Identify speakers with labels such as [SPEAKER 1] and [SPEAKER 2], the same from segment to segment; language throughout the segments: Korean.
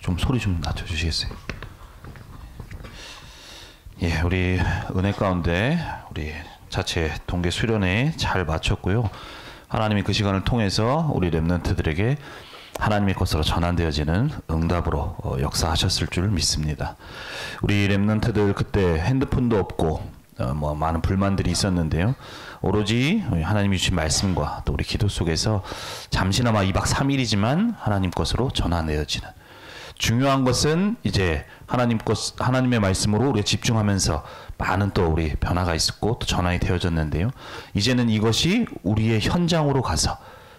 [SPEAKER 1] 좀 소리 좀 낮춰주시겠어요? 예, 우리 은혜 가운데 우리 자체 동계 수련회 잘 마쳤고요. 하나님이 그 시간을 통해서 우리 렘넌트들에게 하나님의 것으로 전환되어지는 응답으로 역사하셨을 줄 믿습니다. 우리 렘넌트들 그때 핸드폰도 없고 뭐 많은 불만들이 있었는데요. 오로지 하나님이 주신 말씀과 또 우리 기도 속에서 잠시나마 2박 3일이지만 하나님 것으로 전환되어지는, 중요한 것은 이제 하나님의 말씀으로 우리가 집중하면서 많은 또 우리 변화가 있었고 또 전환이 되어졌는데요. 이제는 이것이 우리의 현장으로 가서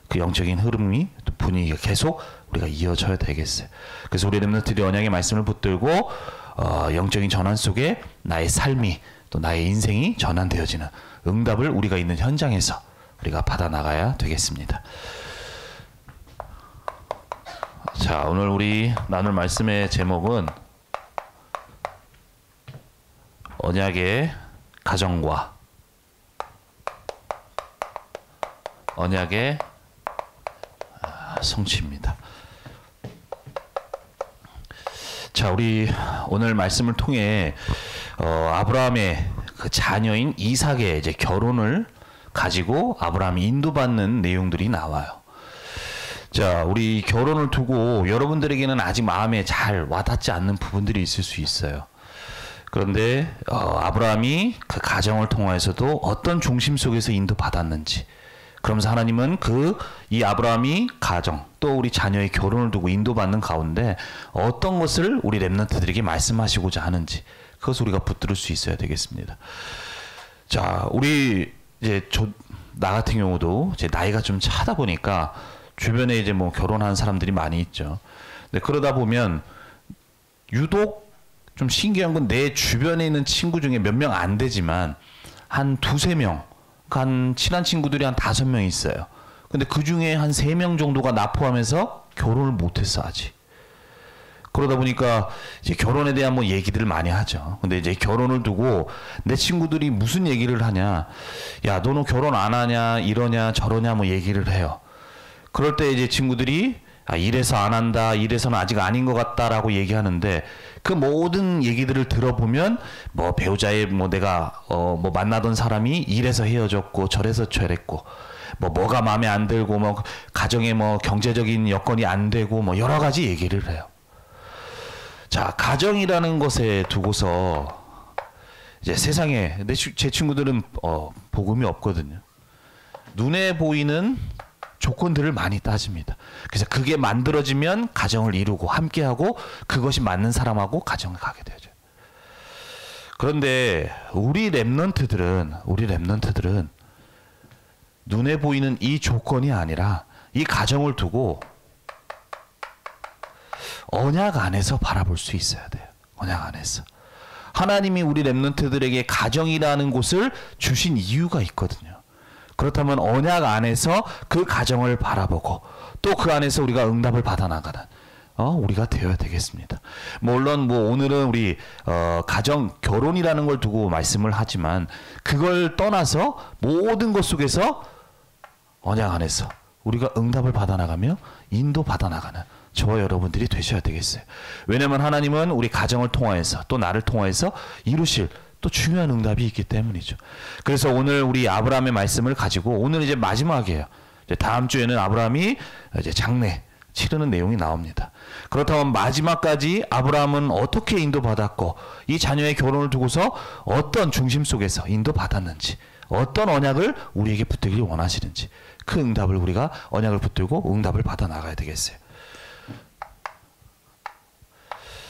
[SPEAKER 1] 그 영적인 흐름이 또 분위기가 계속 우리가 이어져야 되겠어요. 그래서 우리 렘넌트들이 언약의 말씀을 붙들고 영적인 전환 속에 나의 삶이 또 나의 인생이 전환되어지는 응답을 우리가 있는 현장에서 우리가 받아 나가야 되겠습니다. 자, 오늘 우리 나눌 말씀의 제목은 언약의 가정과 언약의 성취입니다. 자, 우리 오늘 말씀을 통해 아브라함의 그 자녀인 이삭의 이제 결혼을 가지고 아브라함이 인도받는 내용들이 나와요. 자, 우리 결혼을 두고 여러분들에게는 아직 마음에 잘 와닿지 않는 부분들이 있을 수 있어요. 그런데 아브라함이 그 가정을 통해서도 어떤 중심 속에서 인도받았는지, 그러면서 하나님은 이 아브라함이 가정 또 우리 자녀의 결혼을 두고 인도받는 가운데 어떤 것을 우리 렘넌트들에게 말씀하시고자 하는지, 그것을 우리가 붙들을 수 있어야 되겠습니다. 자, 우리 이제 나 같은 경우도 제 나이가 좀 차다 보니까 주변에 이제 뭐 결혼하는 사람들이 많이 있죠. 근데 그러다 보면 유독 좀 신기한 건 내 주변에 있는 친구 중에 몇 명 안 되지만 한 두세 명, 한 친한 친구들이 한 5명 있어요. 근데 그 중에 한 3명 정도가 나 포함해서 결혼을 못했어 아직. 그러다 보니까 이제 결혼에 대한 뭐 얘기들을 많이 하죠. 근데 이제 결혼을 두고 내 친구들이 무슨 얘기를 하냐, 야 너는 결혼 안 하냐, 이러냐 저러냐 뭐 얘기를 해요. 그럴 때 이제 친구들이 이래서 안 한다, 이래서는 아직 아닌 것 같다라고 얘기하는데, 그 모든 얘기들을 들어보면 뭐 배우자의 뭐 내가 뭐 만나던 사람이 이래서 헤어졌고 저래서 저랬고 뭐가 마음에 안 들고 뭐 가정에 뭐 경제적인 여건이 안 되고 뭐 여러 가지 얘기를 해요. 자, 가정이라는 것에 두고서 이제 세상에 제 친구들은 복음이 없거든요. 눈에 보이는 조건들을 많이 따집니다. 그래서 그게 만들어지면 가정을 이루고 함께하고 그것이 맞는 사람하고 가정을 가게 되죠. 그런데 우리 렘넌트들은 눈에 보이는 이 조건이 아니라 이 가정을 두고 언약 안에서 바라볼 수 있어야 돼요. 언약 안에서. 하나님이 우리 렘넌트들에게 가정이라는 곳을 주신 이유가 있거든요. 그렇다면 언약 안에서 그 가정을 바라보고 또 그 안에서 우리가 응답을 받아나가는 우리가 되어야 되겠습니다. 물론 뭐 오늘은 우리 가정, 결혼이라는 걸 두고 말씀을 하지만 그걸 떠나서 모든 것 속에서 언약 안에서 우리가 응답을 받아나가며 인도 받아나가는 저와 여러분들이 되셔야 되겠어요. 왜냐하면 하나님은 우리 가정을 통하여서 또 나를 통하여서 이루실 또 중요한 응답이 있기 때문이죠. 그래서 오늘 우리 아브라함의 말씀을 가지고 오늘 이제 마지막이에요. 이제 다음 주에는 아브라함이 이제 장례 치르는 내용이 나옵니다. 그렇다면 마지막까지 아브라함은 어떻게 인도받았고 이 자녀의 결혼을 두고서 어떤 중심 속에서 인도받았는지, 어떤 언약을 우리에게 붙들길 원하시는지, 그 응답을 우리가 언약을 붙들고 응답을 받아 나가야 되겠어요.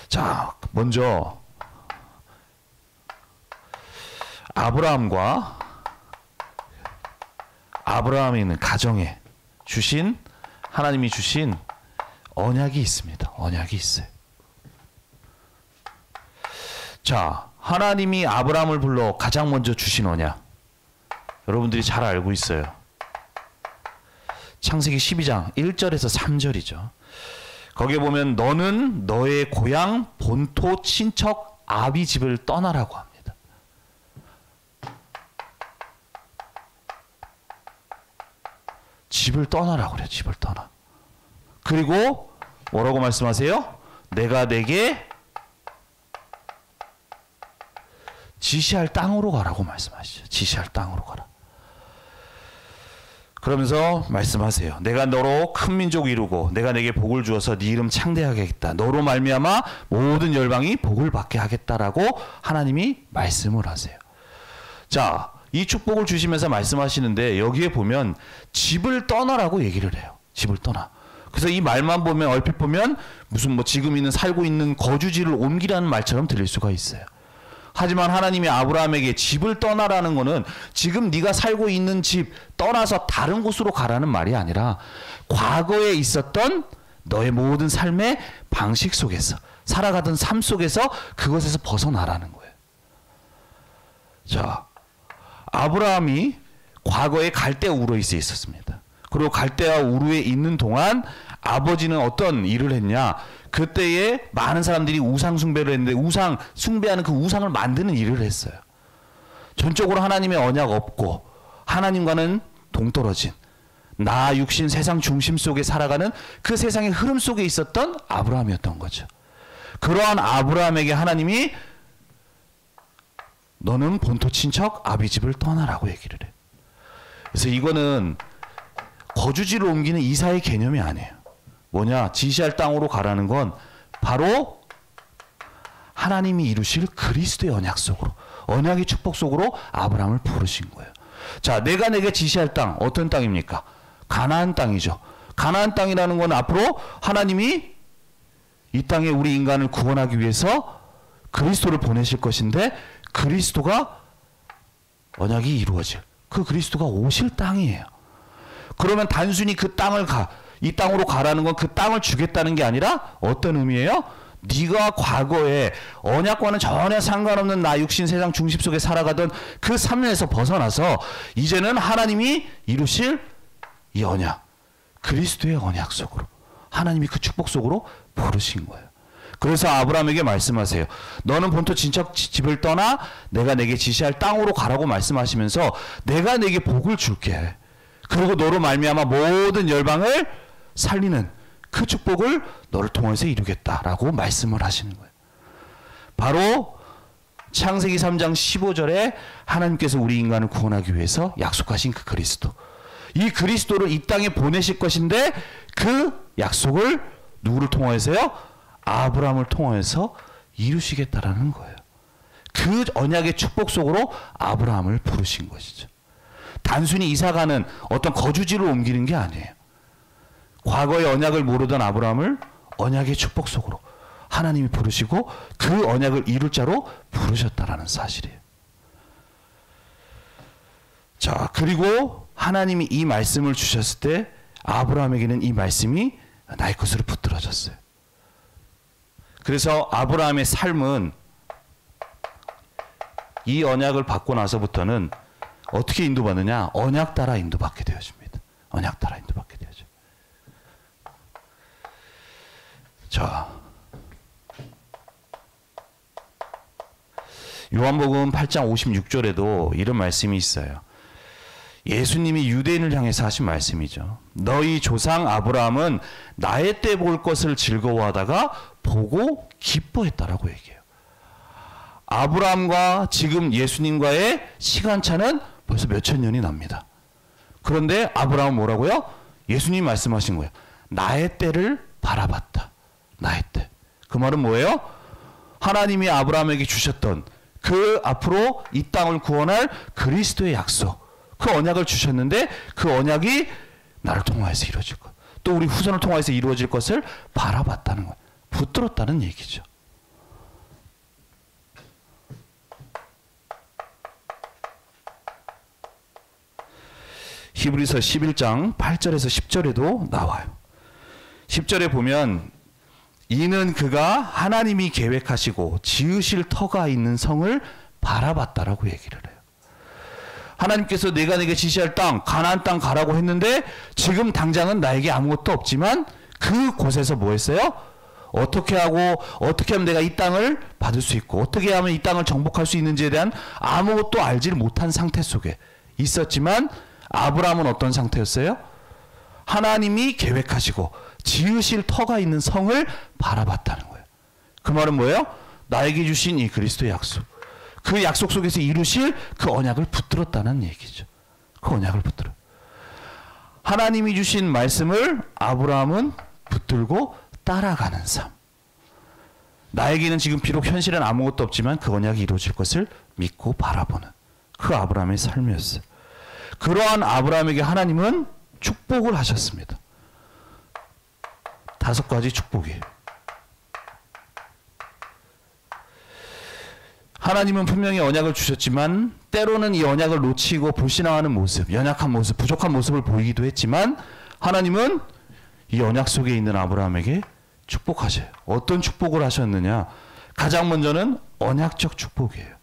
[SPEAKER 1] 자, 먼저 아브라함이 있는 가정에 하나님이 주신 언약이 있습니다. 언약이 있어요. 자, 하나님이 아브라함을 불러 가장 먼저 주신 언약, 여러분들이 잘 알고 있어요. 창세기 12장 1절에서 3절이죠. 거기에 보면 너는 너의 고향 본토 친척 아비 집을 떠나라고 합니다. 집을 떠나라고 그래요. 집을 떠나. 그리고 뭐라고 말씀하세요? 내가 내게 지시할 땅으로 가라고 말씀하시죠. 지시할 땅으로 가라. 그러면서 말씀하세요. 내가 너로 큰 민족을 이루고 내가 내게 복을 주어서 네 이름 창대하게 하겠다. 너로 말미암아 모든 열방이 복을 받게 하겠다라고 하나님이 말씀을 하세요. 자, 이 축복을 주시면서 말씀하시는데 여기에 보면 집을 떠나라고 얘기를 해요. 집을 떠나. 그래서 이 말만 보면 얼핏 보면 무슨 뭐 지금 있는 살고 있는 거주지를 옮기라는 말처럼 들릴 수가 있어요. 하지만 하나님이 아브라함에게 집을 떠나라는 것은 지금 네가 살고 있는 집 떠나서 다른 곳으로 가라는 말이 아니라 과거에 있었던 너의 모든 삶의 방식 속에서 살아가던 삶 속에서 그것에서 벗어나라는 거예요. 자, 아브라함이 과거에 갈대 우르에 있었습니다. 그리고 갈대아 우르에 있는 동안 아버지는 어떤 일을 했냐? 그때에 많은 사람들이 우상 숭배를 했는데 우상 숭배하는 그 우상을 만드는 일을 했어요. 전적으로 하나님의 언약 없고 하나님과는 동떨어진 나 육신 세상 중심 속에 살아가는 그 세상의 흐름 속에 있었던 아브라함이었던 거죠. 그러한 아브라함에게 하나님이 너는 본토 친척 아비 집을 떠나라고 얘기를 해요. 그래서 이거는 거주지를 옮기는 이사의 개념이 아니에요. 뭐냐? 지시할 땅으로 가라는 건 바로 하나님이 이루실 그리스도의 언약 속으로, 언약의 축복 속으로 아브라함을 부르신 거예요. 자, 내가 내게 지시할 땅, 어떤 땅입니까? 가나안 땅이죠. 가나안 땅이라는 건 앞으로 하나님이 이 땅에 우리 인간을 구원하기 위해서 그리스도를 보내실 것인데 그리스도가 언약이 이루어질 그 그리스도가 오실 땅이에요. 그러면 단순히 그 땅을 이 땅으로 가라는 건 그 땅을 주겠다는 게 아니라 어떤 의미예요? 네가 과거에 언약과는 전혀 상관없는 나 육신 세상 중심 속에 살아가던 그 삶에서 벗어나서 이제는 하나님이 이루실 이 언약, 그리스도의 언약 속으로 하나님이 그 축복 속으로 부르신 거예요. 그래서 아브라함에게 말씀하세요. 너는 본토 친척 집을 떠나 내가 내게 지시할 땅으로 가라고 말씀하시면서 내가 내게 복을 줄게. 그리고 너로 말미암아 모든 열방을 살리는 그 축복을 너를 통해서 이루겠다라고 말씀을 하시는 거예요. 바로 창세기 3장 15절에 하나님께서 우리 인간을 구원하기 위해서 약속하신 그 그리스도. 이 그리스도를 이 땅에 보내실 것인데 그 약속을 누구를 통해서요? 아브라함을 통해서 이루시겠다라는 거예요. 그 언약의 축복 속으로 아브라함을 부르신 것이죠. 단순히 이사가는 어떤 거주지를 옮기는 게 아니에요. 과거의 언약을 모르던 아브라함을 언약의 축복 속으로 하나님이 부르시고 그 언약을 이룰 자로 부르셨다라는 사실이에요. 자, 그리고 하나님이 이 말씀을 주셨을 때 아브라함에게는 이 말씀이 나의 것으로 붙들어졌어요. 그래서 아브라함의 삶은 이 언약을 받고 나서부터는 어떻게 인도받느냐? 언약 따라 인도받게 되어집니다. 언약 따라 인도받게 되어져. 자, 요한복음 8장 56절에도 이런 말씀이 있어요. 예수님이 유대인을 향해서 하신 말씀이죠. 너희 조상 아브라함은 나의 때 볼 것을 즐거워하다가 보고 기뻐했다라고 얘기해요. 아브라함과 지금 예수님과의 시간차는 벌써 몇천 년이 납니다. 그런데 아브라함은 뭐라고요? 예수님이 말씀하신 거예요. 나의 때를 바라봤다. 나의 때. 그 말은 뭐예요? 하나님이 아브라함에게 주셨던 그 앞으로 이 땅을 구원할 그리스도의 약속, 그 언약을 주셨는데 그 언약이 나를 통하여서 이루어질 것, 또 우리 후손을 통하여서 이루어질 것을 바라봤다는 거예요. 붙들었다는 얘기죠. 히브리서 11장 8절에서 10절에도 나와요. 10절에 보면 이는 그가 하나님이 계획하시고 지으실 터가 있는 성을 바라봤다라고 얘기를 해요. 하나님께서 내가 내게 지시할 땅, 가나안 땅 가라고 했는데 지금 당장은 나에게 아무것도 없지만 그곳에서 뭐 했어요? 어떻게 하고 어떻게 하면 내가 이 땅을 받을 수 있고 어떻게 하면 이 땅을 정복할 수 있는지에 대한 아무것도 알지를 못한 상태 속에 있었지만 아브라함은 어떤 상태였어요? 하나님이 계획하시고 지으실 터가 있는 성을 바라봤다는 거예요. 그 말은 뭐예요? 나에게 주신 이 그리스도의 약속. 그 약속 속에서 이루실 그 언약을 붙들었다는 얘기죠. 그 언약을 붙들어. 하나님이 주신 말씀을 아브라함은 붙들고 따라가는 삶. 나에게는 지금 비록 현실은 아무것도 없지만 그 언약이 이루어질 것을 믿고 바라보는 그 아브라함의 삶이었어요. 그러한 아브라함에게 하나님은 축복을 하셨습니다. 5가지 축복이에요. 하나님은 분명히 언약을 주셨지만 때로는 이 언약을 놓치고 불신앙하는 모습, 연약한 모습, 부족한 모습을 보이기도 했지만 하나님은 이 언약 속에 있는 아브라함에게 축복하셔요. 어떤 축복을 하셨느냐? 가장 먼저는 언약적 축복이에요.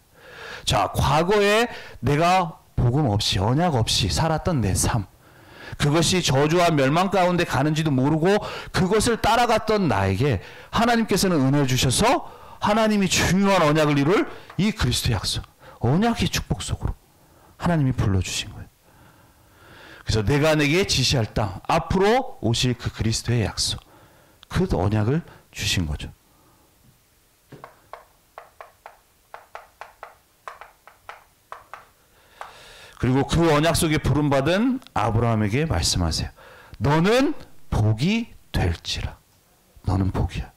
[SPEAKER 1] 자, 과거에 내가 복음 없이, 언약 없이 살았던 내 삶, 그것이 저주와 멸망 가운데 가는지도 모르고 그것을 따라갔던 나에게 하나님께서는 은혜를 주셔서 하나님이 중요한 언약을 이룰 이 그리스도의 약속, 언약의 축복 속으로 하나님이 불러주신 거예요. 그래서 내가 내게 지시할 땅, 앞으로 오실 그 그리스도의 약속, 그 언약을 주신 거죠. 그리고 그 언약 속에 부름받은 아브라함에게 말씀하세요. 너는 복이 될지라. 너는 복이야.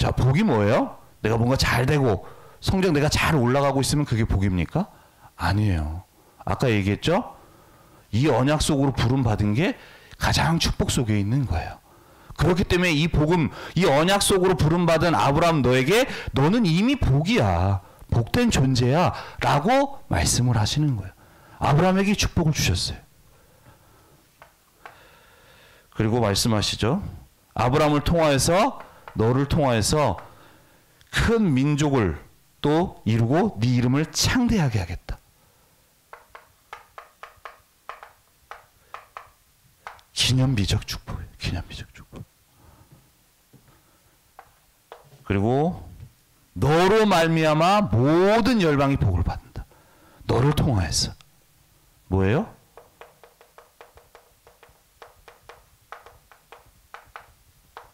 [SPEAKER 1] 자, 복이 뭐예요? 내가 뭔가 잘 되고 성적 내가 잘 올라가고 있으면 그게 복입니까? 아니에요. 아까 얘기했죠? 이 언약 속으로 부름받은 게 가장 축복 속에 있는 거예요. 그렇기 때문에 이 복음, 이 언약 속으로 부름받은 아브라함 너에게 너는 이미 복이야. 복된 존재야. 라고 말씀을 하시는 거예요. 아브라함에게 축복을 주셨어요. 그리고 말씀하시죠. 아브라함을 통하여서 너를 통하여서 큰 민족을 또 이루고 네 이름을 창대하게 하겠다. 기념비적 축복이에요. 기념비적 축복. 그리고 너로 말미암아 모든 열방이 복을 받는다. 너를 통하여서. 뭐예요?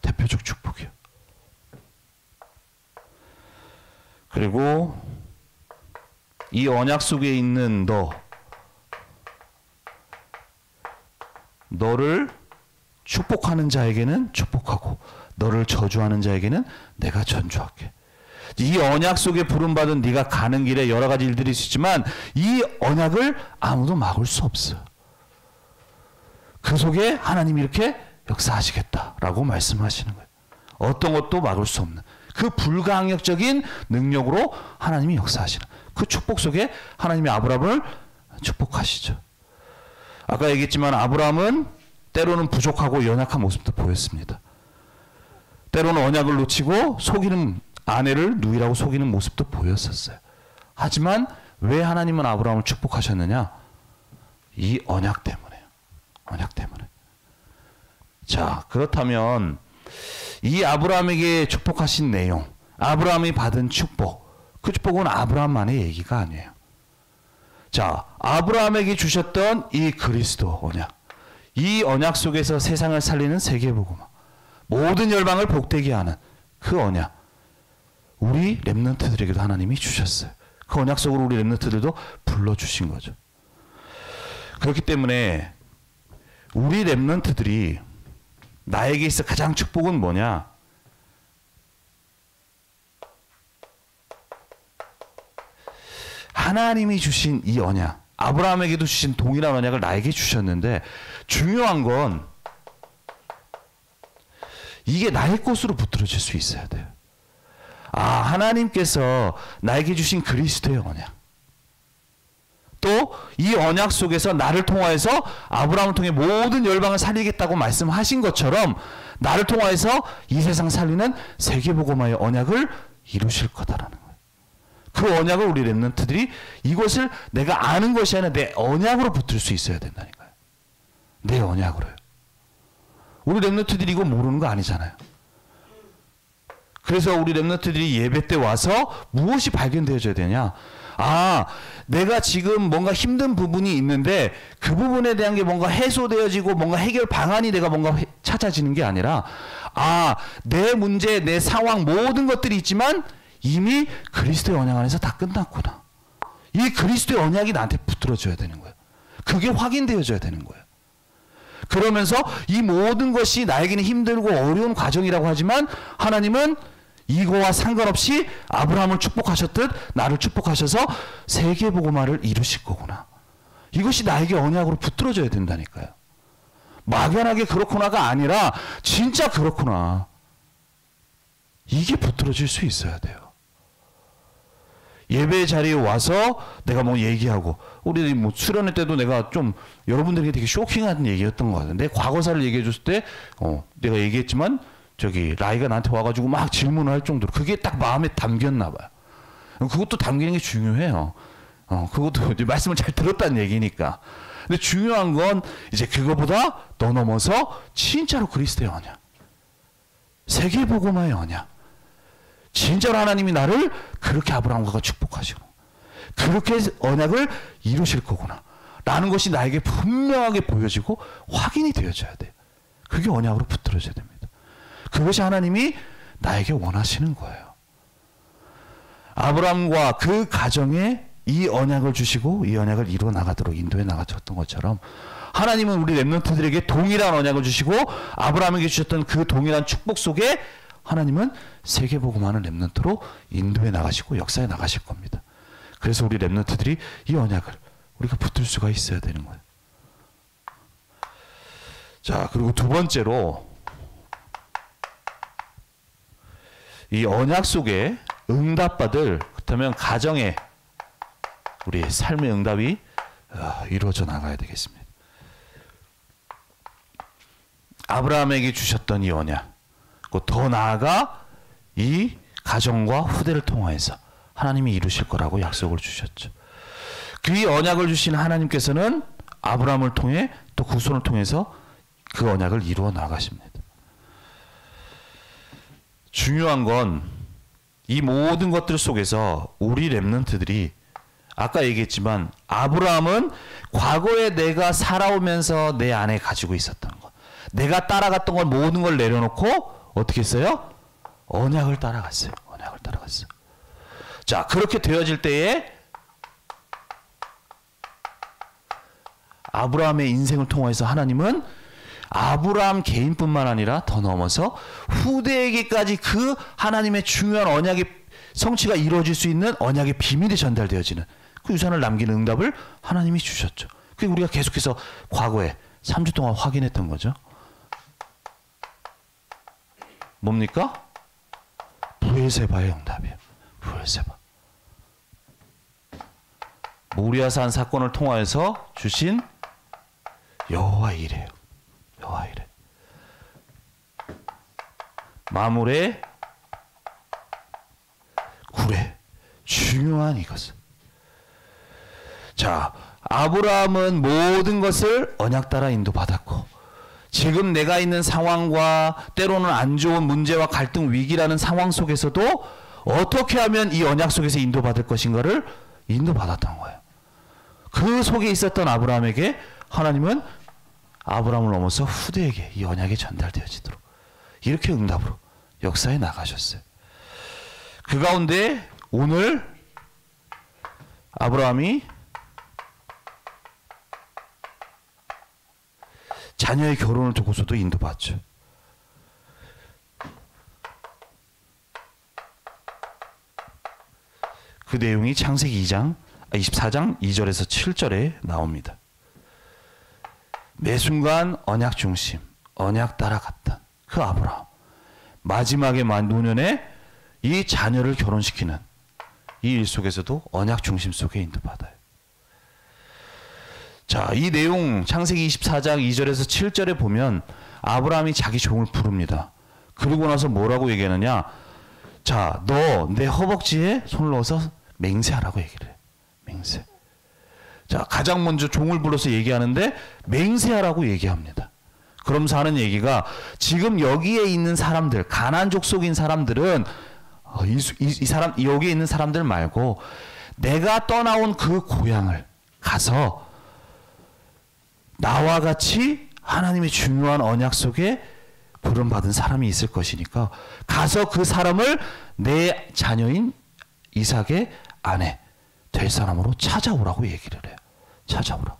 [SPEAKER 1] 대표적 축복이요. 그리고 이 언약 속에 있는 너를 축복하는 자에게는 축복하고 너를 저주하는 자에게는 내가 전주할게. 이 언약 속에 부름받은 네가 가는 길에 여러 가지 일들이 있지만 이 언약을 아무도 막을 수 없어. 그 속에 하나님이 이렇게 역사하시겠다라고 말씀하시는 거예요. 어떤 것도 막을 수 없는 그 불가항력적인 능력으로 하나님이 역사하시는 그 축복 속에 하나님이 아브라함을 축복하시죠. 아까 얘기했지만 아브라함은 때로는 부족하고 연약한 모습도 보였습니다. 때로는 언약을 놓치고 속이는 아내를 누이라고 속이는 모습도 보였었어요. 하지만 왜 하나님은 아브라함을 축복하셨느냐? 이 언약 때문에요. 언약 때문에. 자, 그렇다면 이 아브라함에게 축복하신 내용, 아브라함이 받은 축복, 그 축복은 아브라함만의 얘기가 아니에요. 자, 아브라함에게 주셨던 이 그리스도 언약, 이 언약 속에서 세상을 살리는 세계복음, 모든 열방을 복되게 하는 그 언약, 우리 렘넌트들에게도 하나님이 주셨어요. 그 언약 속으로 우리 렘넌트들도 불러주신 거죠. 그렇기 때문에 우리 렘넌트들이 나에게 있어 가장 축복은 뭐냐? 하나님이 주신 이 언약, 아브라함에게도 주신 동일한 언약을 나에게 주셨는데 중요한 건 이게 나의 것으로 붙들어질 수 있어야 돼요. 아, 하나님께서 나에게 주신 그리스도의 언약, 또 이 언약 속에서 나를 통하여서 아브라함을 통해 모든 열방을 살리겠다고 말씀하신 것처럼 나를 통하여서 이 세상 살리는 세계복음화의 언약을 이루실 거다라는 거예요. 그 언약을 우리 렘넌트들이 이것을 내가 아는 것이 아니라 내 언약으로 붙들 수 있어야 된다니까요. 내 언약으로요. 우리 렘넌트들이 이거 모르는 거 아니잖아요. 그래서 우리 렘넌트들이 예배 때 와서 무엇이 발견되어져야 되냐? 아, 내가 지금 뭔가 힘든 부분이 있는데 그 부분에 대한 게 뭔가 해소되어지고 뭔가 해결 방안이 내가 뭔가 찾아지는 게 아니라, 아, 내 문제, 내 상황 모든 것들이 있지만 이미 그리스도의 언약 안에서 다 끝났구나. 이 그리스도의 언약이 나한테 붙들어져야 되는 거예요. 그게 확인되어져야 되는 거예요. 그러면서 이 모든 것이 나에게는 힘들고 어려운 과정이라고 하지만 하나님은 이거와 상관없이 아브라함을 축복하셨듯 나를 축복하셔서 세계복음화를 이루실 거구나. 이것이 나에게 언약으로 붙들어져야 된다니까요. 막연하게 그렇구나가 아니라 진짜 그렇구나. 이게 붙들어질 수 있어야 돼요. 예배 자리에 와서 내가 뭐 얘기하고, 우리 뭐 수련회 때도 내가 좀 여러분들에게 되게 쇼킹한 얘기였던 것 같은데, 과거사를 얘기해 줬을 때 내가 얘기했지만 저기 라이가 나한테 와가지고 막 질문을 할 정도로 그게 딱 마음에 담겼나 봐요. 그것도 담기는 게 중요해요. 그것도 이제 말씀을 잘 들었다는 얘기니까. 근데 중요한 건 이제 그거보다 더 넘어서 진짜로 그리스도의 언약, 세계복음화의 언약, 진짜로 하나님이 나를 그렇게 아브라함과 축복하시고 그렇게 언약을 이루실 거구나 라는 것이 나에게 분명하게 보여지고 확인이 되어져야 돼요. 그게 언약으로 붙들어져야 됩니다. 그것이 하나님이 나에게 원하시는 거예요. 아브라함과 그 가정에 이 언약을 주시고 이 언약을 이루어 나가도록 인도해 나가셨던 것처럼, 하나님은 우리 렘넌트들에게 동일한 언약을 주시고 아브라함에게 주셨던 그 동일한 축복 속에 하나님은 세계복음하는 렘넌트로 인도해 나가시고 역사해 나가실 겁니다. 그래서 우리 렘넌트들이 이 언약을 우리가 붙들 수가 있어야 되는 거예요. 자, 그리고 두 번째로, 이 언약 속에 응답받을, 그렇다면 가정에 우리 삶의 응답이 이루어져 나가야 되겠습니다. 아브라함에게 주셨던 이 언약, 더 나아가 이 가정과 후대를 통하여서 하나님이 이루실 거라고 약속을 주셨죠. 그 언약을 주신 하나님께서는 아브라함을 통해 또 후손을 통해서 그 언약을 이루어 나가십니다. 중요한 건 이 모든 것들 속에서 우리 렘넌트들이, 아까 얘기했지만 아브라함은 과거에 내가 살아오면서 내 안에 가지고 있었던 것, 내가 따라갔던 걸 모든 걸 내려놓고 어떻게 했어요? 언약을 따라갔어요. 언약을 따라갔어요. 자, 그렇게 되어질 때에 아브라함의 인생을 통해서 하나님은 아브라함 개인뿐만 아니라 더 넘어서 후대에게까지 그 하나님의 중요한 언약의 성취가 이루어질 수 있는 언약의 비밀이 전달되어지는 그 유산을 남기는 응답을 하나님이 주셨죠. 그게 우리가 계속해서 과거에 3주 동안 확인했던 거죠. 뭡니까? 브엘세바의 응답이에요. 브엘세바. 모리아산 사건을 통하여서 주신 여호와 이레요. 여호와 이레. 마물의 구레. 중요한 이것은. 자, 아브라함은 모든 것을 언약 따라 인도받았고, 지금 내가 있는 상황과 때로는 안 좋은 문제와 갈등, 위기라는 상황 속에서도 어떻게 하면 이 언약 속에서 인도받을 것인가를 인도받았던 거예요. 그 속에 있었던 아브라함에게 하나님은 아브라함을 넘어서 후대에게 이 언약이 전달되어지도록 이렇게 응답으로 역사에 나가셨어요. 그 가운데 오늘 아브라함이 자녀의 결혼을 두고서도 인도받죠. 그 내용이 창세기 24장 2절에서 7절에 나옵니다. 매 순간 언약 중심, 언약 따라갔던 그 아브라함, 마지막에 노년에 이 자녀를 결혼시키는 이 일 속에서도 언약 중심 속에 인도받아요. 자, 이 내용 창세기 24장 2절에서 7절에 보면 아브라함이 자기 종을 부릅니다. 그러고 나서 뭐라고 얘기하느냐? 자, 너 내 허벅지에 손을 넣어서 맹세하라고 얘기를 해요. 맹세. 자, 가장 먼저 종을 불러서 얘기하는데 맹세하라고 얘기합니다. 그러면서 하는 얘기가, 지금 여기에 있는 사람들, 가나안 족속인 사람들은 이 사람, 여기에 있는 사람들 말고 내가 떠나온 그 고향을 가서 나와 같이 하나님의 중요한 언약 속에 부름받은 사람이 있을 것이니까 가서 그 사람을 내 자녀인 이삭의 아내 될 사람으로 찾아오라고 얘기를 해요. 찾아오라고.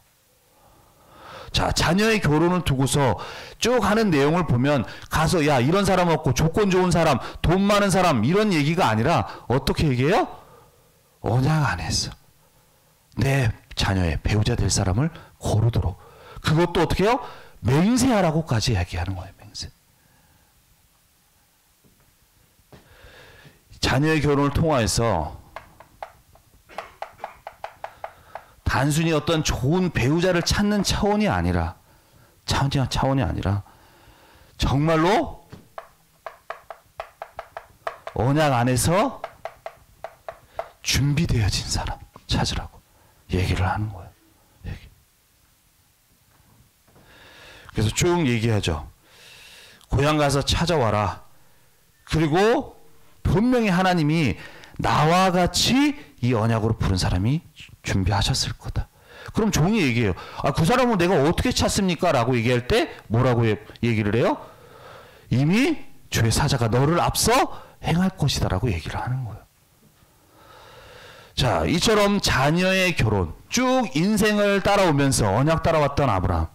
[SPEAKER 1] 자, 자녀의 결혼을 두고서 쭉 하는 내용을 보면 가서 야 이런 사람 없고 조건 좋은 사람 돈 많은 사람 이런 얘기가 아니라 어떻게 얘기해요? 언약 안에서 내 자녀의 배우자 될 사람을 고르도록 그것도 어떻게 해요? 맹세하라고까지 얘기하는 거예요. 맹세. 자녀의 결혼을 통하여서 단순히 어떤 좋은 배우자를 찾는 차원이 아니라 정말로 언약 안에서 준비되어진 사람 찾으라고 얘기를 하는 거예요. 그래서 쭉 얘기하죠. 고향 가서 찾아와라. 그리고 분명히 하나님이 나와 같이 이 언약으로 부른 사람이 준비하셨을 거다. 그럼 종이 얘기해요. 아, 그 사람은 내가 어떻게 찾습니까? 라고 얘기할 때 뭐라고 얘기를 해요? 이미 주의 사자가 너를 앞서 행할 것이다 라고 얘기를 하는 거예요. 자, 이처럼 자녀의 결혼 쭉 인생을 따라오면서 언약 따라왔던 아브라함,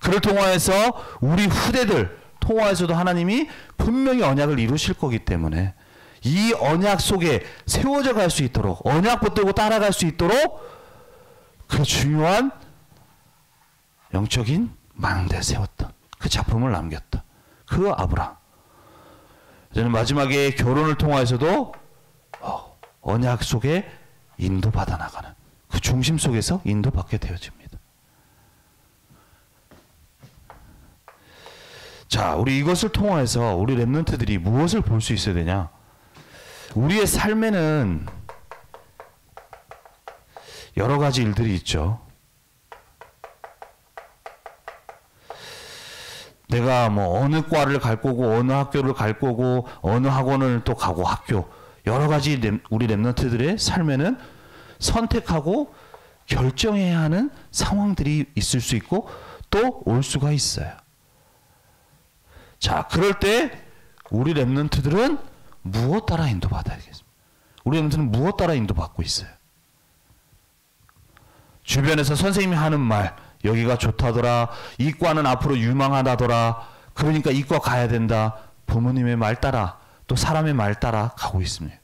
[SPEAKER 1] 그를 통하여서 우리 후대들 통하여서도 하나님이 분명히 언약을 이루실 거기 때문에 이 언약 속에 세워져 갈 수 있도록 언약 붙들고 따라갈 수 있도록 그 중요한 영적인 망대 세웠던 그 작품을 남겼다. 그 아브라함. 저는 마지막에 결혼을 통하여서도 언약 속에 인도받아 나가는 그 중심 속에서 인도받게 되어집니다. 자, 우리 이것을 통해서 우리 렘넌트들이 무엇을 볼 수 있어야 되냐? 우리의 삶에는 여러 가지 일들이 있죠. 내가 뭐 어느 과를 갈 거고 어느 학교를 갈 거고 어느 학원을 또 가고 학교 여러 가지 우리 렘넌트들의 삶에는 선택하고 결정해야 하는 상황들이 있을 수 있고 또 올 수가 있어요. 자, 그럴 때 우리 렘넌트들은 무엇 따라 인도받아야 되겠습니까? 우리 렘넌트는 무엇 따라 인도받고 있어요? 주변에서 선생님이 하는 말, 여기가 좋다더라, 이과는 앞으로 유망하다더라, 그러니까 이과 가야 된다, 부모님의 말 따라 또 사람의 말 따라 가고 있습니다.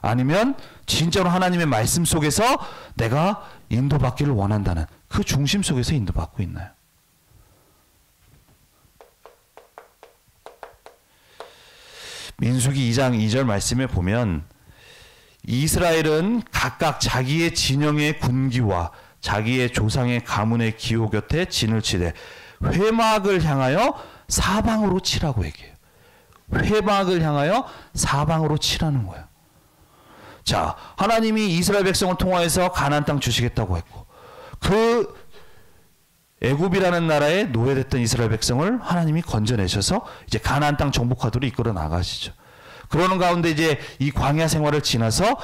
[SPEAKER 1] 아니면 진짜로 하나님의 말씀 속에서 내가 인도받기를 원한다는 그 중심 속에서 인도받고 있나요? 민수기 2장 2절 말씀에 보면 이스라엘은 각각 자기의 진영의 군기와 자기의 조상의 가문의 기호 곁에 진을 치되 회막을 향하여 사방으로 치라고 얘기해요. 회막을 향하여 사방으로 치라는 거예요. 자, 하나님이 이스라엘 백성을 통하여서 가나안 땅 주시겠다고 했고 그 애굽이라는 나라에 노예됐던 이스라엘 백성을 하나님이 건져내셔서 이제 가나안 땅 정복하도록 이끌어 나가시죠. 그러는 가운데 이제 이 광야 생활을 지나서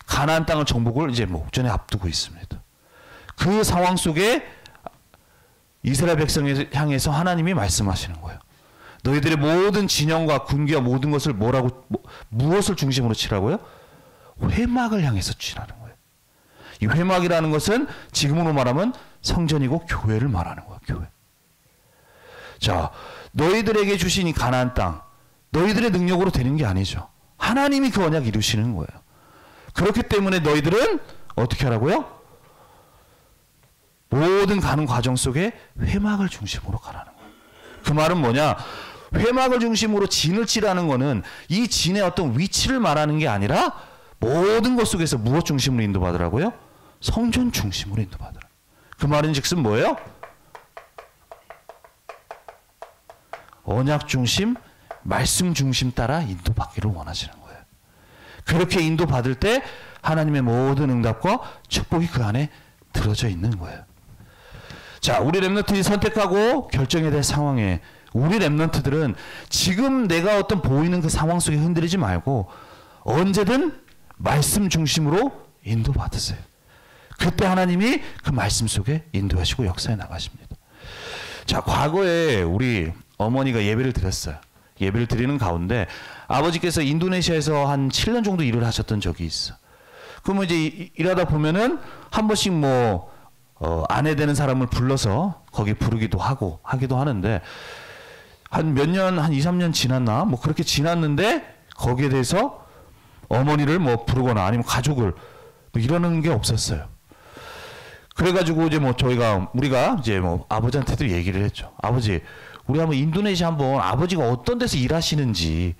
[SPEAKER 1] 가나안 땅을 정복을 이제 목전에 앞두고 있습니다. 그 상황 속에 이스라엘 백성을 향해서 하나님이 말씀하시는 거예요. 너희들의 모든 진영과 군기와 모든 것을 무엇을 중심으로 치라고요? 회막을 향해서 치라는 거예요. 이 회막이라는 것은 지금으로 말하면 성전이고 교회를 말하는 거야. 교회. 자, 너희들에게 주신 이 가나안 땅 너희들의 능력으로 되는 게 아니죠. 하나님이 그 언약 이루시는 거예요. 그렇기 때문에 너희들은 어떻게 하라고요? 모든 가는 과정 속에 회막을 중심으로 가라는 거예요. 그 말은 뭐냐? 회막을 중심으로 진을 치라는 거는 이 진의 어떤 위치를 말하는 게 아니라 모든 것 속에서 무엇 중심으로 인도받으라고요? 성전 중심으로 인도받으라. 그 말은 즉슨 뭐예요? 언약 중심, 말씀 중심 따라 인도받기를 원하시는 거예요. 그렇게 인도받을 때 하나님의 모든 응답과 축복이 그 안에 들어져 있는 거예요. 자, 우리 렘넌트들이 선택하고 결정해야 될 상황에 우리 렘넌트들은 지금 내가 어떤 보이는 그 상황 속에 흔들리지 말고 언제든 말씀 중심으로 인도받으세요. 그때 하나님이 그 말씀 속에 인도하시고 역사에 나가십니다. 자, 과거에 우리 어머니가 예배를 드렸어요. 예배를 드리는 가운데 아버지께서 인도네시아에서 한 7년 정도 일을 하셨던 적이 있어. 그러면 이제 일하다 보면은 한 번씩 뭐 아내 되는 사람을 불러서 거기 부르기도 하고 하기도 하는데, 한 몇 년, 한 2, 3년 지났나? 뭐 그렇게 지났는데 거기에 대해서 어머니를 뭐 부르거나 아니면 가족을 뭐 이러는 게 없었어요. 그래가지고 이제 뭐 우리가 이제 뭐 아버지한테도 얘기를 했죠. 아버지, 우리 한번 인도네시아 한번 아버지가 어떤 데서 일하시는지,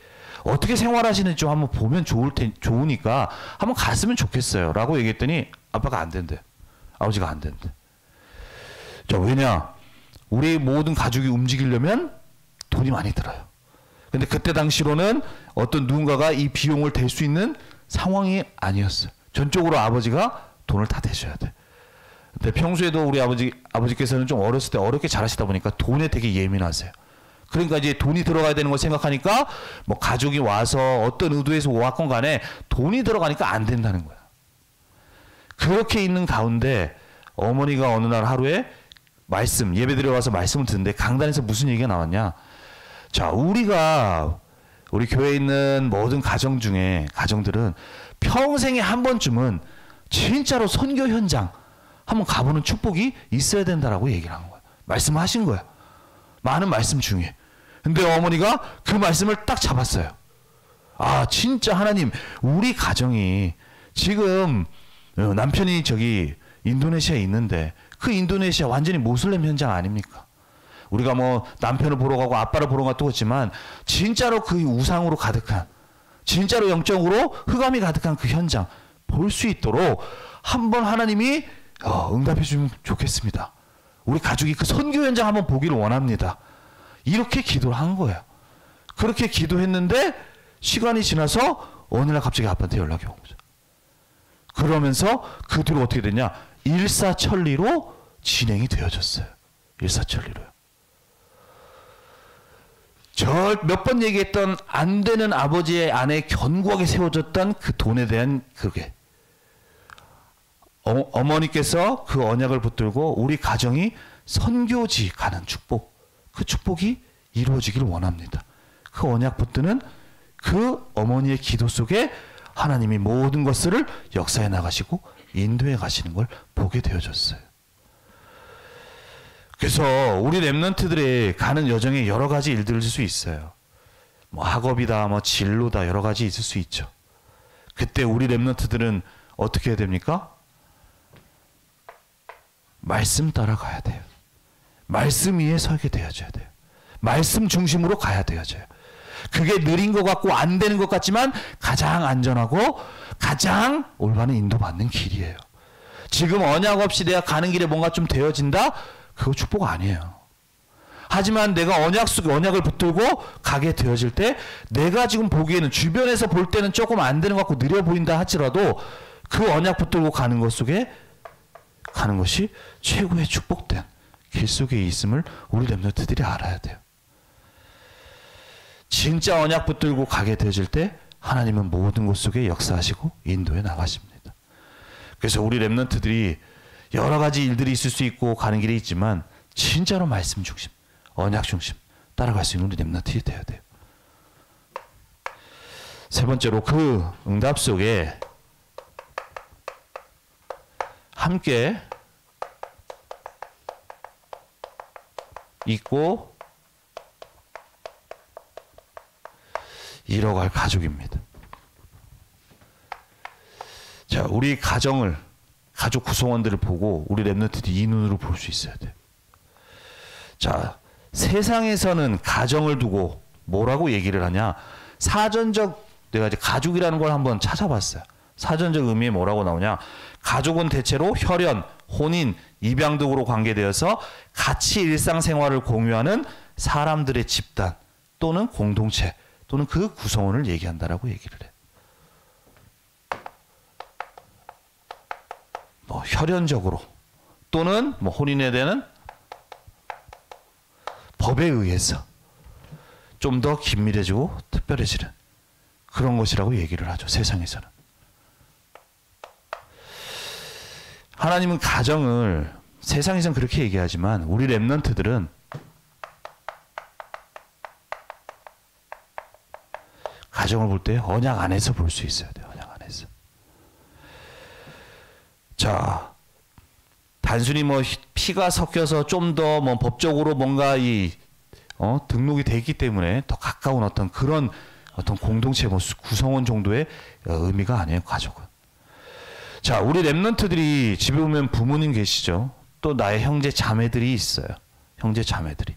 [SPEAKER 1] 어떻게 생활하시는지 좀 한번 보면 좋으니까 한번 갔으면 좋겠어요. 라고 얘기했더니 아빠가 안 된대. 아버지가 안 된대. 자, 왜냐? 우리 모든 가족이 움직이려면 돈이 많이 들어요. 근데 그때 당시로는 어떤 누군가가 이 비용을 댈 수 있는 상황이 아니었어요. 전적으로 아버지가 돈을 다 대셔야 돼. 근데 평소에도 우리 아버지께서는 좀 어렸을 때 어렵게 자라시다 보니까 돈에 되게 예민하세요. 그러니까 이제 돈이 들어가야 되는 걸 생각하니까 뭐 가족이 와서 어떤 의도에서 왔건 간에 돈이 들어가니까 안 된다는 거야. 그렇게 있는 가운데 어머니가 어느 날 하루에 예배 드려 와서 말씀을 듣는데 강단에서 무슨 얘기가 나왔냐? 자, 우리 교회에 있는 모든 가정들은 평생에 한 번쯤은 진짜로 선교 현장 한번 가보는 축복이 있어야 된다라고 얘기를 한 거야. 말씀하신 거야. 많은 말씀 중에. 근데 어머니가 그 말씀을 딱 잡았어요. 아, 진짜 하나님, 우리 가정이 지금 남편이 저기 인도네시아에 있는데 그 인도네시아 완전히 모슬렘 현장 아닙니까? 우리가 뭐 남편을 보러 가고 아빠를 보러 가도 그렇지만 진짜로 그 우상으로 가득한, 진짜로 영적으로 흑암이 가득한 그 현장 볼 수 있도록 한번 하나님이 응답해 주면 좋겠습니다. 우리 가족이 그 선교 현장 한번 보기를 원합니다. 이렇게 기도를 한 거예요. 그렇게 기도했는데 시간이 지나서 어느 날 갑자기 아빠한테 연락이 온 거죠. 그러면서 그 뒤로 어떻게 됐냐? 일사천리로 진행이 되어졌어요. 일사천리로요. 저 몇 번 얘기했던 안 되는 아버지의 안에 견고하게 세워졌던 그 돈에 대한 그게, 어머니께서 그 언약을 붙들고 우리 가정이 선교지 가는 축복, 그 축복이 이루어지기를 원합니다. 그 언약 붙드는 그 어머니의 기도 속에 하나님이 모든 것을 역사해 나가시고 인도해 가시는 걸 보게 되어졌어요. 그래서 우리 렘넌트들의 가는 여정에 여러 가지 일들을 수 있어요. 뭐 학업이다, 뭐 진로다, 여러 가지 있을 수 있죠. 그때 우리 렘넌트들은 어떻게 해야 됩니까? 말씀 따라가야 돼요. 말씀 위에 서게 되어져야 돼요. 말씀 중심으로 가야 되어져요. 그게 느린 것 같고 안 되는 것 같지만 가장 안전하고 가장 올바른 인도받는 길이에요. 지금 언약 없이 내가 가는 길에 뭔가 좀 되어진다? 그거 축복 아니에요. 하지만 내가 언약을 붙들고 가게 되어질 때 내가 지금 보기에는 주변에서 볼 때는 조금 안 되는 것 같고 느려 보인다 할지라도 그 언약 붙들고 가는 것 속에 가는 것이 최고의 축복된 길 속에 있음을 우리 렘넌트들이 알아야 돼요. 진짜 언약 붙들고 가게 되어질 때 하나님은 모든 곳 속에 역사하시고 인도해 나가십니다. 그래서 우리 렘넌트들이 여러 가지 일들이 있을 수 있고 가는 길이 있지만 진짜로 말씀 중심, 언약 중심 따라갈 수 있는 우리 렘넌트가 되어야 돼요. 세 번째로 그 응답 속에 함께 있고 이뤄갈 가족입니다. 자, 우리 가족 구성원들을 보고 우리 렘넌트들이 이 눈으로 볼 수 있어야 돼요. 자, 세상에서는 가정을 두고 뭐라고 얘기를 하냐? 내가 이제 가족이라는 걸 한번 찾아봤어요. 사전적 의미에 뭐라고 나오냐? 가족은 대체로 혈연, 혼인, 입양 등으로 관계되어서 같이 일상생활을 공유하는 사람들의 집단 또는 공동체 또는 그 구성원을 얘기한다라고 얘기를 해요. 뭐 혈연적으로 또는 뭐 혼인에 대한 법에 의해서 좀 더 긴밀해지고 특별해지는 그런 것이라고 얘기를 하죠. 세상에서는. 하나님은 가정을 세상에선 그렇게 얘기하지만 우리 렘넌트들은 가정을 볼 때 언약 안에서 볼 수 있어야 돼요. 언약 안에서. 자, 단순히 뭐 피가 섞여서 좀 더 뭐 법적으로 뭔가 등록이 돼 있기 때문에 더 가까운 어떤 그런 어떤 공동체 뭐 구성원 정도의 의미가 아니에요. 가족은. 자, 우리 렘넌트들이 집에 오면 부모님 계시죠. 또 나의 형제 자매들이 있어요. 형제 자매들이.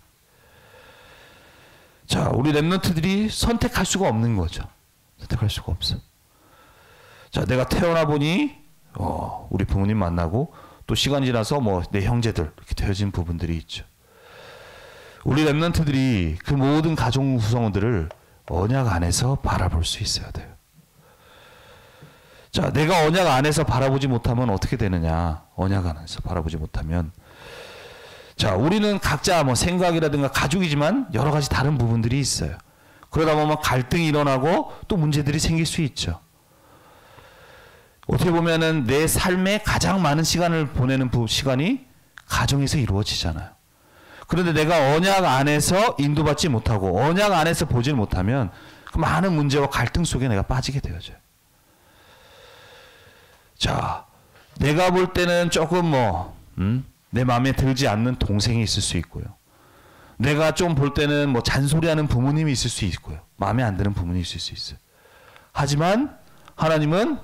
[SPEAKER 1] 자, 우리 렘넌트들이 선택할 수가 없는 거죠. 선택할 수가 없어. 자, 내가 태어나 보니 우리 부모님 만나고 또 시간이 지나서 뭐 내 형제들 이렇게 되어진 부분들이 있죠. 우리 렘넌트들이 그 모든 가족 구성원들을 언약 안에서 바라볼 수 있어야 돼요. 자, 내가 언약 안에서 바라보지 못하면 어떻게 되느냐? 언약 안에서 바라보지 못하면, 자, 우리는 각자 뭐 생각이라든가 가족이지만 여러 가지 다른 부분들이 있어요. 그러다 보면 갈등이 일어나고 또 문제들이 생길 수 있죠. 어떻게 보면은 내 삶에 가장 많은 시간을 보내는 시간이 가정에서 이루어지잖아요. 그런데 내가 언약 안에서 인도받지 못하고 언약 안에서 보질 못하면 그 많은 문제와 갈등 속에 내가 빠지게 되어져요. 자, 내가 볼 때는 조금 내 마음에 들지 않는 동생이 있을 수 있고요. 내가 좀 볼 때는 뭐 잔소리하는 부모님이 있을 수 있고요. 마음에 안 드는 부모님이 있을 수 있어요. 하지만 하나님은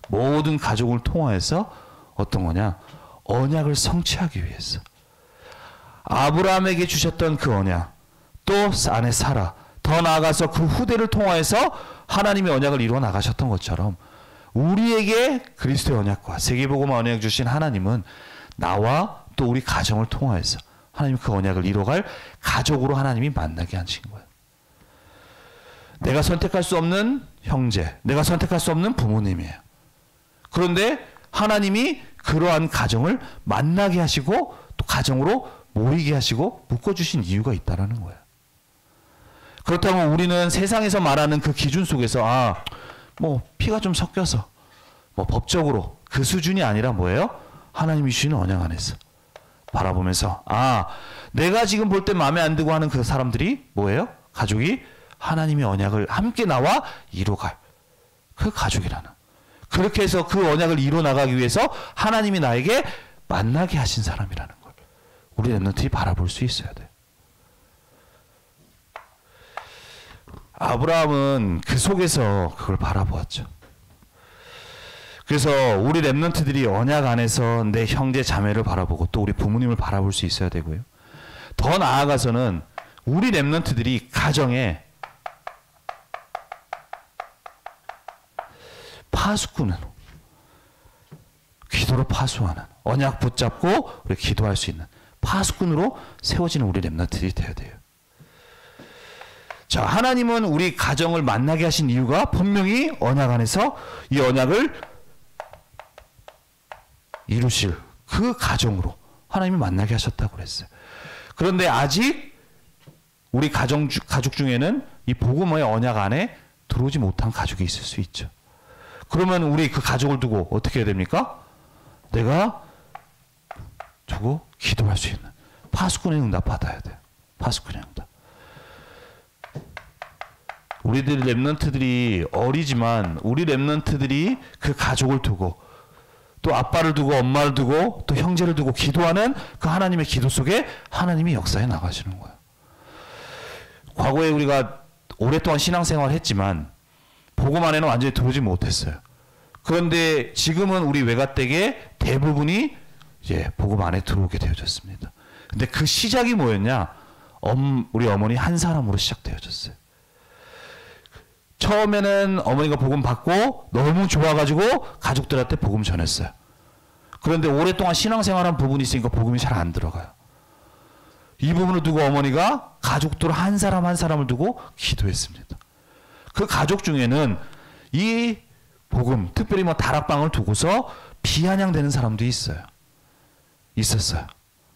[SPEAKER 1] 모든 가족을 통하여서 어떤 거냐? 언약을 성취하기 위해서. 아브라함에게 주셨던 그 언약, 또 아내 사라, 더 나아가서 그 후대를 통하여서 하나님의 언약을 이루어 나가셨던 것처럼 우리에게 그리스도의 언약과 세계복음화 언약 주신 하나님은 나와 또 우리 가정을 통하여서 하나님 그 언약을 이뤄갈 가족으로 하나님이 만나게 하신 거예요. 내가 선택할 수 없는 형제, 내가 선택할 수 없는 부모님이에요. 그런데 하나님이 그러한 가정을 만나게 하시고 또 가정으로 모이게 하시고 묶어주신 이유가 있다라는 거예요. 그렇다면 우리는 세상에서 말하는 그 기준 속에서 뭐 피가 좀 섞여서 뭐 법적으로 그 수준이 아니라 뭐예요? 하나님이 주시는 언약 안에서 바라보면서 내가 지금 볼 때 마음에 안 들고 하는 그 사람들이 뭐예요? 가족이 하나님의 언약을 함께 나와 이뤄갈 그 가족이라는, 그렇게 해서 그 언약을 이뤄 나가기 위해서 하나님이 나에게 만나게 하신 사람이라는 걸 우리 렘넌트들이 바라볼 수 있어야 돼요. 아브라함은 그 속에서 그걸 바라보았죠. 그래서 우리 렘넌트들이 언약 안에서 내 형제 자매를 바라보고 또 우리 부모님을 바라볼 수 있어야 되고요. 더 나아가서는 우리 렘넌트들이 가정에 파수꾼은 기도로 파수하는, 언약 붙잡고 우리 기도할 수 있는 파수꾼으로 세워지는 우리 렘넌트들이 되어야 돼요. 자, 하나님은 우리 가정을 만나게 하신 이유가 분명히 언약 안에서 이 언약을 이루실 그 가정으로 하나님이 만나게 하셨다고 그랬어요. 그런데 아직 우리 가족 중에는 이 복음의 언약 안에 들어오지 못한 가족이 있을 수 있죠. 그러면 우리 그 가족을 두고 어떻게 해야 됩니까? 내가 두고 기도할 수 있는 파수꾼의 응답 받아야 돼요. 파수꾼의 응답. 우리들 렘넌트들이 어리지만 우리 렘넌트들이 그 가족을 두고 또 아빠를 두고 엄마를 두고 또 형제를 두고 기도하는 그 하나님의 기도 속에 하나님이 역사해 나가시는 거예요. 과거에 우리가 오랫동안 신앙생활을 했지만 복음 안에는 완전히 들어오지 못했어요. 그런데 지금은 우리 외가댁의 대부분이 이제 복음 안에 들어오게 되어졌습니다. 근데 그 시작이 뭐였냐? 우리 어머니 한 사람으로 시작되어졌어요. 처음에는 어머니가 복음 받고 너무 좋아가지고 가족들한테 복음 전했어요. 그런데 오랫동안 신앙생활한 부분이 있으니까 복음이 잘 안 들어가요. 이 부분을 두고 어머니가 가족들 한 사람 한 사람을 두고 기도했습니다. 그 가족 중에는 이 복음, 특별히 뭐 다락방을 두고서 비아냥되는 사람도 있었어요.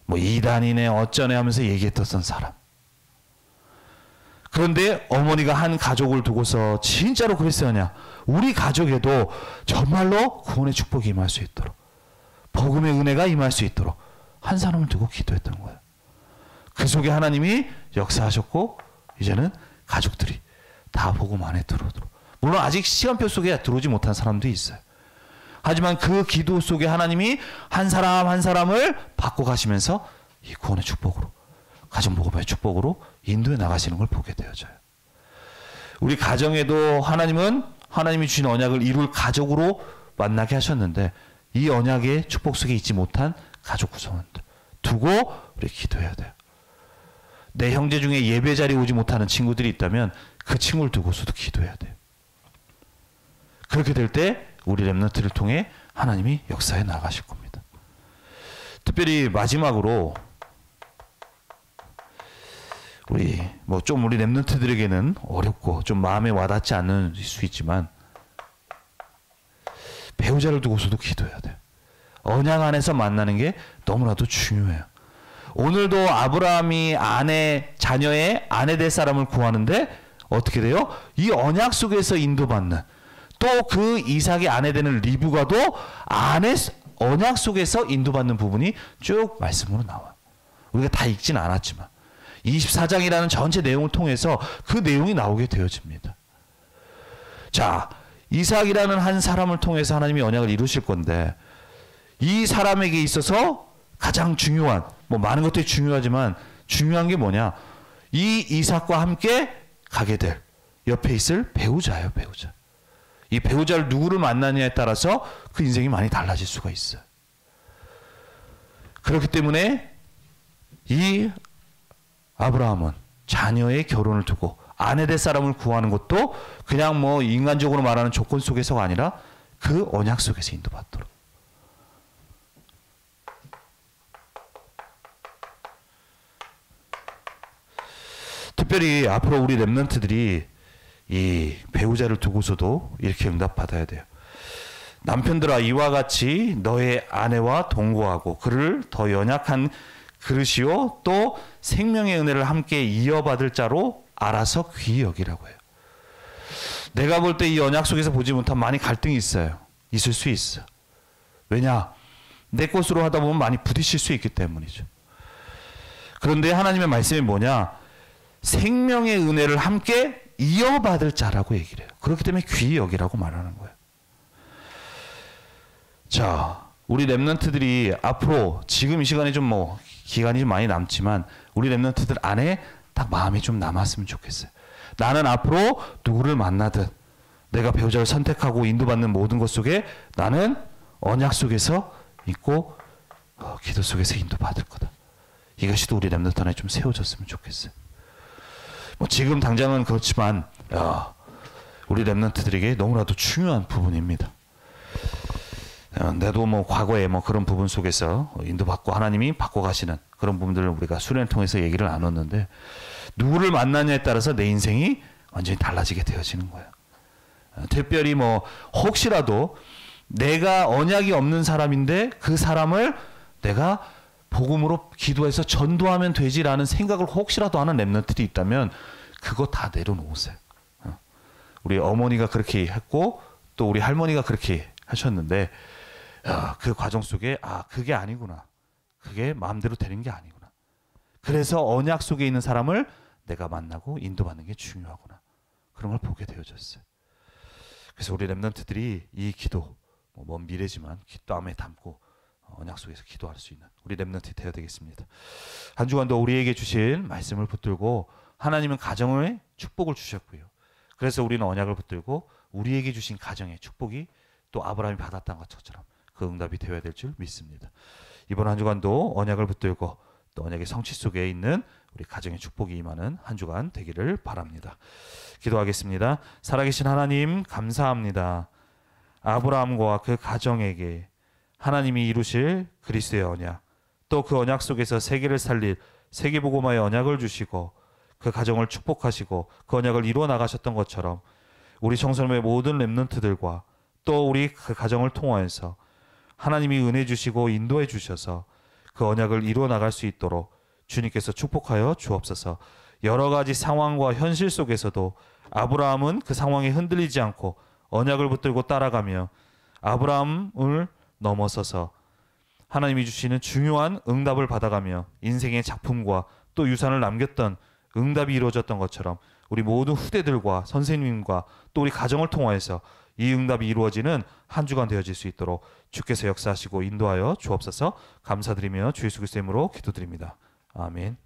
[SPEAKER 1] 뭐 이단이네 어쩌네 하면서 얘기했던 사람. 그런데 어머니가 한 가족을 두고서 진짜로 그랬어요. 우리 가족에도 정말로 구원의 축복이 임할 수 있도록 복음의 은혜가 임할 수 있도록 한 사람을 두고 기도했던 거예요. 그 속에 하나님이 역사하셨고 이제는 가족들이 다 복음 안에 들어오도록. 물론 아직 시간표 속에 들어오지 못한 사람도 있어요. 하지만 그 기도 속에 하나님이 한 사람 한 사람을 바꿔가시면서 이 구원의 축복으로, 가정복음의 축복으로 인도해 나가시는 걸 보게 되어져요. 우리 가정에도 하나님은 하나님이 주신 언약을 이룰 가족으로 만나게 하셨는데 이 언약의 축복 속에 있지 못한 가족 구성원들 두고 우리 기도해야 돼요. 내 형제 중에 예배 자리에 오지 못하는 친구들이 있다면 그 친구를 두고서도 기도해야 돼요. 그렇게 될 때 우리 렘넌트를 통해 하나님이 역사해 나가실 겁니다. 특별히 마지막으로 우리 렘넌트들에게는 어렵고 좀 마음에 와닿지 않을 수 있지만 배우자를 두고서도 기도해야 돼요. 언약 안에서 만나는 게 너무나도 중요해요. 오늘도 아브라함이 자녀의 아내 될 사람을 구하는데 어떻게 돼요? 이 언약 속에서 인도받는, 또 그 이삭의 아내 되는 리브가도 언약 속에서 인도받는 부분이 쭉 말씀으로 나와요. 우리가 다 읽진 않았지만 24장이라는 전체 내용을 통해서 그 내용이 나오게 되어집니다. 자, 이삭이라는 한 사람을 통해서 하나님이 언약을 이루실 건데 이 사람에게 있어서 가장 중요한, 많은 것들이 중요하지만 중요한 게 뭐냐? 이 이삭과 함께 가게 될 옆에 있을 배우자예요, 배우자. 이 배우자를 누구를 만나느냐에 따라서 그 인생이 많이 달라질 수가 있어요. 그렇기 때문에 이 아브라함은 자녀의 결혼을 두고 아내 될 사람을 구하는 것도 그냥 인간적으로 말하는 조건 속에서가 아니라 그 언약 속에서 인도받도록. 특별히 앞으로 우리 렘넌트들이 이 배우자를 두고서도 이렇게 응답받아야 돼요. 남편들아, 이와 같이 너의 아내와 동거하고 그를 더 연약한 그릇이요 또 생명의 은혜를 함께 이어받을 자로 알아서 귀히 여기라고 해요. 내가 볼 때 이 언약 속에서 보지 못한 많이 갈등이 있어요. 있을 수 있어. 왜냐? 내 것으로 하다 보면 많이 부딪힐 수 있기 때문이죠. 그런데 하나님의 말씀이 뭐냐? 생명의 은혜를 함께 이어받을 자라고 얘기를 해요. 그렇기 때문에 귀히 여기라고 말하는 거예요. 자, 우리 렘넌트들이 앞으로 지금 이 시간에 기간이 좀 많이 남지만 우리 렘넌트들 안에 딱 마음이 좀 남았으면 좋겠어요. 나는 앞으로 누구를 만나든 내가 배우자를 선택하고 인도받는 모든 것 속에 나는 언약 속에서 있고 기도 속에서 인도받을 거다. 이것이 또 우리 렘넌트 안에 좀 세워졌으면 좋겠어요. 지금 당장은 그렇지만 우리 렘넌트들에게 너무나도 중요한 부분입니다. 내도 과거에 그런 부분 속에서 인도받고 하나님이 바꿔가시는 그런 부분들을 우리가 수련을 통해서 얘기를 나눴는데 누구를 만나냐에 따라서 내 인생이 완전히 달라지게 되어지는 거예요. 특별히 혹시라도 내가 언약이 없는 사람인데 그 사람을 내가 복음으로 기도해서 전도하면 되지라는 생각을 혹시라도 하는 렘넌트들이 있다면 그거 다 내려놓으세요. 우리 어머니가 그렇게 했고 또 우리 할머니가 그렇게 하셨는데 그 과정 속에 그게 아니구나. 그게 마음대로 되는 게 아니구나. 그래서 언약 속에 있는 사람을 내가 만나고 인도받는 게 중요하구나. 그런 걸 보게 되어졌어요. 그래서 우리 렘넌트들이 이 기도, 먼 미래지만 깃도암에 담고 언약 속에서 기도할 수 있는 우리 렘넌트 되어야 되겠습니다. 한 주간도 우리에게 주신 말씀을 붙들고 하나님은 가정의 축복을 주셨고요. 그래서 우리는 언약을 붙들고 우리에게 주신 가정의 축복이 또 아브라함이 받았던 것처럼 그 응답이 되어야 될 줄 믿습니다. 이번 한 주간도 언약을 붙들고 또 언약의 성취 속에 있는 우리 가정의 축복이 임하는 한 주간 되기를 바랍니다. 기도하겠습니다. 살아계신 하나님 감사합니다. 아브라함과 그 가정에게 하나님이 이루실 그리스도의 언약, 또 그 언약 속에서 세계를 살릴 세계복음화의 언약을 주시고 그 가정을 축복하시고 그 언약을 이루어 나가셨던 것처럼 우리 청소년의 모든 렘넌트들과 또 우리 그 가정을 통하여서 하나님이 은혜 주시고 인도해 주셔서 그 언약을 이루어 나갈 수 있도록 주님께서 축복하여 주옵소서. 여러 가지 상황과 현실 속에서도 아브라함은 그 상황에 흔들리지 않고 언약을 붙들고 따라가며 아브라함을 넘어서서
[SPEAKER 2] 하나님이 주시는 중요한 응답을 받아가며 인생의 작품과 또 유산을 남겼던 응답이 이루어졌던 것처럼 우리 모든 후대들과 선생님과 또 우리 가정을 통하여서 이 응답이 이루어지는 한 주간 되어질 수 있도록 주께서 역사하시고 인도하여 주옵소서. 감사드리며 주 예수 그리스도의 이름으로 기도드립니다. 아멘.